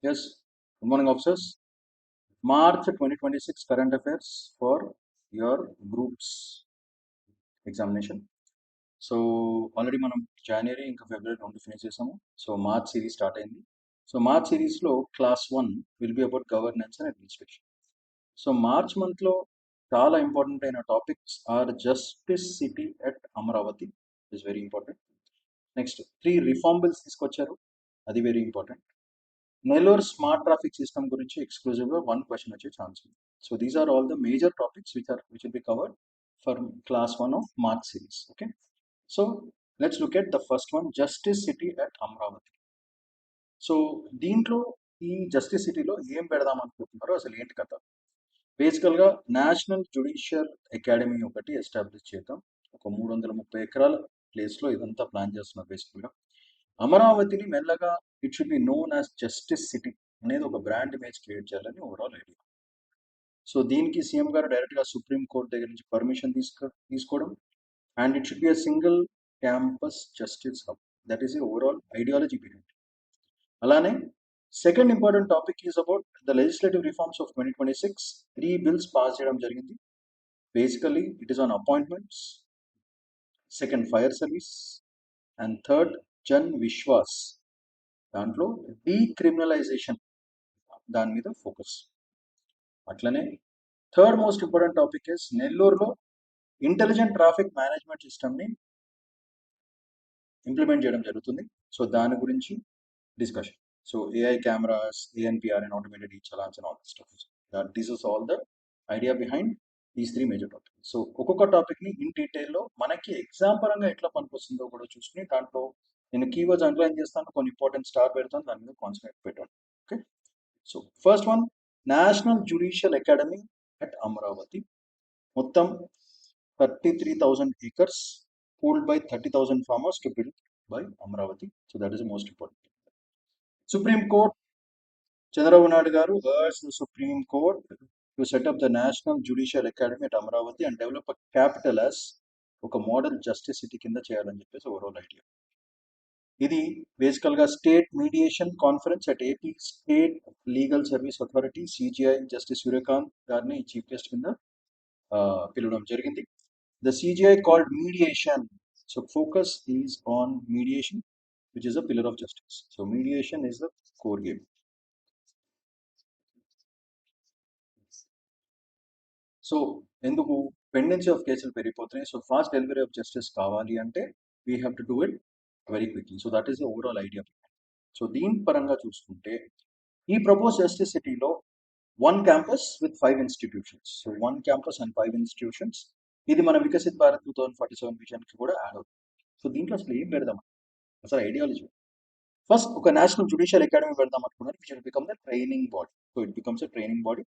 Yes, good morning, officers. March 2026 current affairs for your groups examination. So already మనం జనవరి ఇంకా ఫిబ్రవరి రెండు ఫినిష్ చేసాము. సో మార్చ్ సిరీస్ స్టార్ట్ అయింది. సో మార్చ్ సిరీస్లో class 1 will be about governance and administration. So March మంత్లో చాలా ఇంపార్టెంట్ అయిన topics are justice city at Amaravati is very important. Next 3 reform bills తీసుకొచ్చారు, అది very important. Nellore smart traffic system గురించి ఎక్స్క్లూజివ్గా 1 question వచ్చే ఛాన్స్ ఉంది. So these are all the major topics which will be covered for class 1 of March series. Okay, so let's look at the first one, justice city at Amaravati. So దీంట్లో ఈ justice సిటీలో ఏం పెడదాం అనుకుంటున్నారో అసలు ఏంటి కథ. బేసికల్గా నేషనల్ జ్యుడిషియల్ అకాడమీ ఒకటి ఎస్టాబ్లిష్ చేద్దాం. ఒక 330 ఎకరాల ప్లేస్లో ఇదంతా ప్లాన్ చేస్తున్నారు. బేసికల్గా అమరావతిని మెల్లగా it should be known as justice city అనేది ఒక బ్రాండ్ ఇమేజ్ క్రియేట్ చేయాలని ఓవరాల్ ఐడియా. సో దీనికి సీఎం గారు డైరెక్ట్గా సుప్రీం కోర్ట్ దగ్గర నుంచి పర్మిషన్ తీసుకోవడం, and it should be a single campus justice hub. That is the overall ideology behind. అలానే second important topic is about the legislative reforms of 2026. 3 bills pass చేయడం జరిగింది. Basically it is on appointments, second fire service, and third Jan Vishwas. దాంట్లో decriminalization దాని మీద focus. అట్లనే third most important topic is నెల్లూరులో intelligent traffic management సిస్టమ్ని implement చేయడం జరుగుతుంది. సో దాని గురించి discussion. So AI cameras, ANPR and automated e challans and all this stuff. This is all the idea behind these 3 major topic. So ఒక్కొక్క టాపిక్ని in డీటెయిల్లో మనకి exam పరంగా ఎట్లా పనికొస్తుందో కూడా చూసుకుని దాంట్లో నేను కీవర్డ్స్ అండర్లైన్ చేస్తాను, కొన్ని ఇంపార్టెంట్ స్టార్ పెడతాను, దాని మీద కాన్సన్ట్రేట్ పెట్టాను. Okay, so first one, national judicial academy at Amaravati. మొత్తం 33,000 acres pooled by 30,000 farmers to build by Amravati. So that is the most important. Supreme Court, Chandrababu Naidu garu urged the Supreme Court to set up the National Judicial Academy at Amravati and develop a capital as ఒక model justice city కింద చేయాలని చెప్పేసి overall idea. ఇది బేసికల్గా state mediation conference at AP state legal service authority CJI justice Suryakant గారిని chief guest కింద పిలవడం జరిగింది. The CGI called mediation. So focus is on mediation, which is a pillar of justice. So mediation is the core game. So ఎందుకు pendency of కేసులు పెరిగిపోతున్నాయి. So fast delivery of justice కావాలి అంటే we have to do it very quickly. So that is the overall idea. So దీని పరంగా చూసుకుంటే ఈ propose justice సిటీలో 1 campus with 5 institutions. So 1 campus and 5 institutions. ఇది మన వికసిత్ భారత్ 2047 విజన్కి కూడా యాడ్ అవుతుంది. సో దీంట్లో అసలు ఏం పెడదాం, అసలు ఐడియాలజీ. ఫస్ట్ ఒక నేషనల్ జ్యుడిషియల్ అకాడమీ పెడదాం అనుకున్నారు, which will become the training body. So it becomes a training body.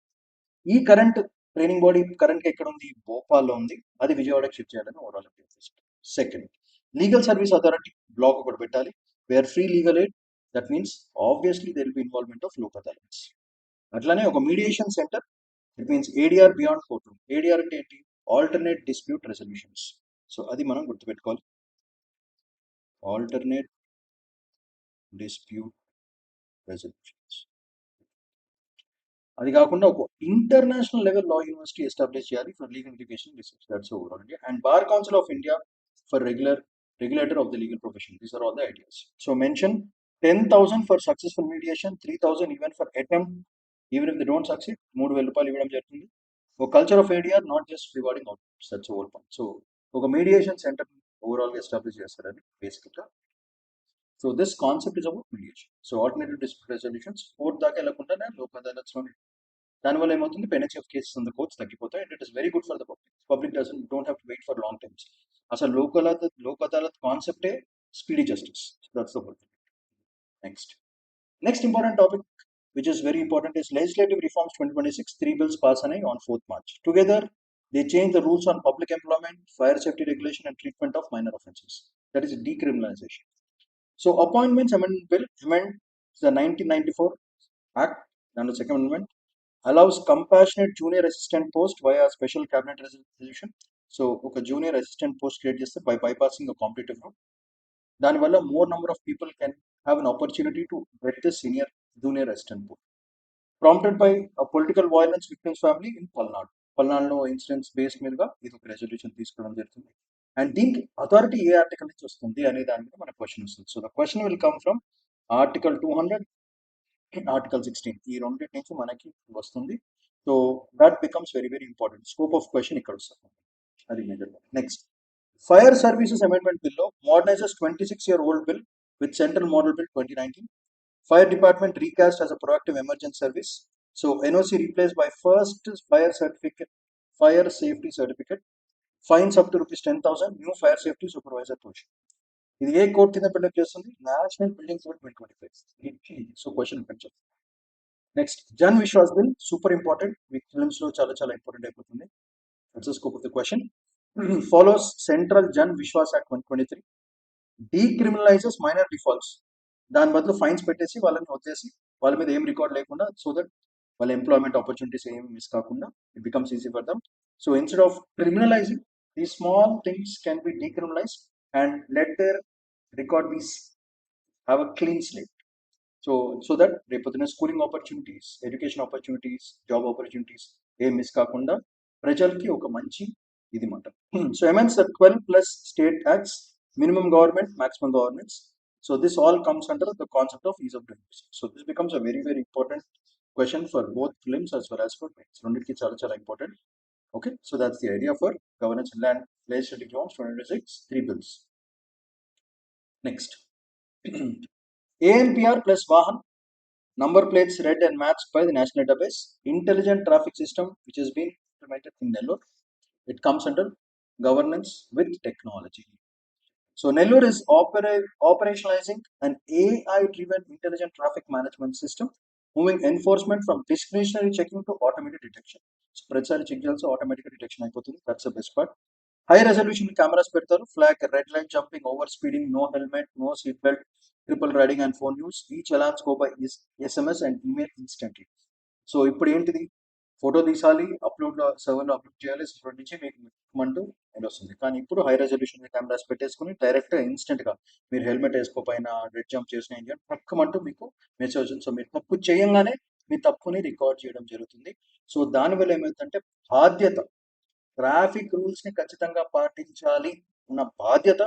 ఈ కరెంట్ ట్రైనింగ్ బాడీ కరెంట్ ఎక్కడ ఉంది, భోపాల్లో ఉంది, అది విజయవాడకి షిఫ్ట్ చేయాలని overall. Second, legal service authority block ఒకటి పెట్టాలి, where free legal aid. That means obviously there will be involvement of Lok Adalats. అట్లానే ఒక mediation centre, it means ADR beyond court room. ADR అంటే ఏంటి, ఆల్టర్నేట్ డిస్ప్యూట్ రెజల్యూషన్స్. సో అది మనం గుర్తుపెట్టుకోవాలి, alternate dispute resolutions. అది కాకుండా ఒక international level law university establish చేయాలి for legal education research. That's overall India. And Bar Council of India for regulator of the legal profession. These are all the ideas. So mention 10,000 for successful mediation, 3,000 even for attempt, even if they don't succeed. 3,000 రూపాయలు ఇవ్వడం జరుగుతుంది. ఒక culture of ADR, not just rewarding outputs. That's over point. So ఒక mediation centre ఓవరాల్గా establish చేస్తారని బేసిక్గా. So this concept is about mediation. So alternative dispute resolutions court దాకా వెళ్ళకుండానే లోక్ అదాలత్స్లోనే. దానివల్ల ఏమవుతుంది, penalty of cases on the courts తగ్గిపోతాయి. And it is very good for the public don't have to wait for long times. అసలు లోక్ అదాలత్ కాన్సెప్టే speedy justice. That's the whole. Next important topic which is very important is legislative reforms 2026. 3 bills pass on 4th March. Together they change the rules on public employment, fire safety regulation and treatment of minor offences. That is decriminalization. So appointments amendment bill amends the 1994 act under second amendment, allows compassionate junior assistant post via special cabinet resolution. So ఒక junior assistant post create చేస్తే by bypassing a competitive route. దానివల్ల more number of people can have an opportunity to get the senior junior assistant post. Prompted by a political violence victims family in Palnad. పల్నాడులో incidents base మీదుగా ఇది ఒక resolution తీసుకోవడం జరుగుతుంది. And దీనికి authority ఏ article నుంచి వస్తుంది అనే దాని మీద మన క్వశ్చన్ వస్తుంది. So the question will come from article 200 article 16 ఈ రెండింటి నుంచి మనకి వస్తుంది. So that becomes very very important. Scope of question ఇక్కడ వస్తుంది. అది major. Next, fire services amendment బిల్లో మోడర్నైజెస్ 26-year-old bill with Central Model Bill 2019. Fire Department recast as a proactive emergency service. So NOC replaced by first fire certificate, fire safety certificate. Fines up to rupees 10,000. New fire safety supervisor position. ఇది ఏ code కింద build up చేస్తుంది? National Building Code 2025. So question పెంచాలి. Next, Jan Vishwas bill super important. మీ films లో చాలా చాలా important అయిపోతుంది. That's the scope of the question. Follows central Jan Vishwas act 123. Decriminalizes minor defaults. దాని బదులు ఫైన్స్ పెట్టేసి వాళ్ళని వదిలేసి వాళ్ళ మీద ఏం రికార్డ్ లేకుండా, సో దట్ వాళ్ళ ఎంప్లాయ్మెంట్ ఆపర్చునిటీస్ ఏం మిస్ కాకుండా it becomes easy for them. So instead of criminalizing, ఈ small things can be decriminalized and let their record bees have a clean slate. So that రేపొద్దున schooling opportunities, education opportunities, job opportunities ఏం miss కాకుండా ప్రజలకి ఒక మంచి ఇది మాట. So amends the 12+ state acts, minimum government, maximum governments. So this all comes under the concept of ease of doing business. So this becomes a very very important question for both films as well as for mains. Ronditki chala important. Okay, so that's the idea for governance and land legislative reforms 2026, 3 bills. Next, ANPR plus Vahan, number plates read and matched by the national database, intelligent traffic system which has been implemented in Nellore. It comes under governance with technology. So Nellore is operationalizing an AI-driven intelligent traffic management system, moving enforcement from discretionary checking to automated detection. So ప్రతిసారి check చేయాల్సి automatic detection అయిపోతుంది. That's the best part. High resolution cameras పెడతారు. Flag, red line jumping, over speeding, no helmet, no seat belt, triple riding and phone use. Each alarms go by SMS and email instantly. So ఇప్పుడు ఏంటిది, photo తీసాలి, upload సర్వర్లో upload చేయాలి, server నుంచి మీకు అంటూ వస్తుంది. కానీ ఇప్పుడు హై రెజల్యూషన్ కెమెరాస్ పెట్టేసుకుని డైరెక్ట్ ఇన్స్టెంట్ గా మీరు హెల్మెట్ వేసుకోపోయినా, రెడ్ జంప్ చేసిన పక్కమంటూ మీకు మెసేజ్ వస్తుంది. సో మీరు తప్పు చేయంగానే మీ తప్పుని రికార్డ్ చేయడం జరుగుతుంది. సో దానివల్ల ఏమవుతుందంటే బాధ్యత, ట్రాఫిక్ రూల్స్ ని ఖచ్చితంగా పాటించాలి ఉన్న బాధ్యత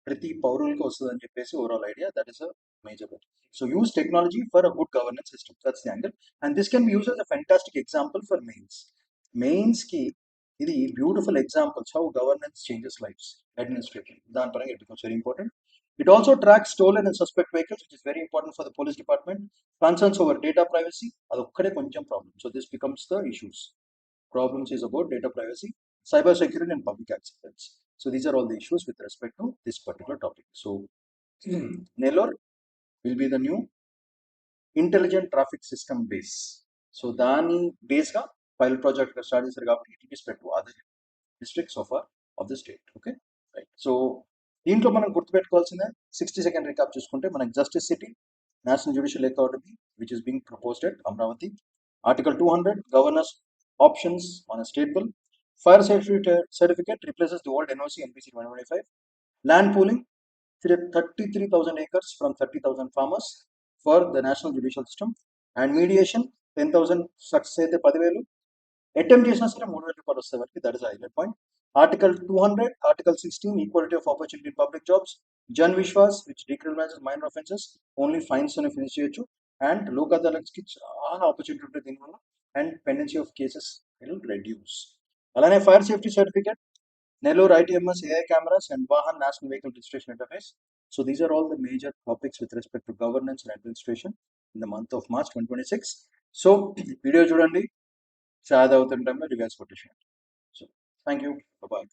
ప్రతి పౌరులకు వస్తుంది అని చెప్పేసి overall idea. That is a major. So use technology for a good governance system. That's the angle. And this can be used as a fantastic example for mains. Mains ki ఇది beautiful examples how governance changes lives. Administration. దాని పరంగా it becomes very important. It also tracks stolen and suspect vehicles, which is very important for the police department. Concerns over data privacy. అదొక్కడే కొంచెం problem. So this becomes the issues. Problems is about data privacy, cyber security and public acceptance. So these are all the issues with respect to this particular topic. So Nellore will be the new intelligent traffic system base. So దాని base గా pilot project start చేశారు కాబట్టి it is spread to other districts of the state. Okay, right. So దీంట్లో మనం గుర్తుపెట్టుకోవాల్సిన 60-second recap చూసుకుంటే మనకి justice city, national judicial academy which is being proposed at Amaravati, article 200 governors options on a state bill, fire safety certificate replaces the old NOC NBC 2025, land pooling 33,000 acres from 30,000 farmers for the national judicial system, and mediation 10,000 success అయితే 10,000, attempt చేసినా సరే 3,000 రూపాయలు వస్తే వరకు. That is highlight point. Article 200, article 16 equality of opportunity in public jobs, Jan Vishwas which decriminalises minor offences, only fines అని finish చేయొచ్చు. And Lok Adalats కి చాలా ఆపర్చునిటీ ఉంటుంది దీనివల్ల, and pendency of cases will reduce. అలానే fire safety certificate, Nellore ITMS AI cameras, and Vahan National Vehicle Registration Interface. So these are all the major topics with respect to governance and administration in the month of March 2026. So video చూడండి, చాలా అవుతున్న టైంలో revise కొట్టేసి. So thank you. Bye bye.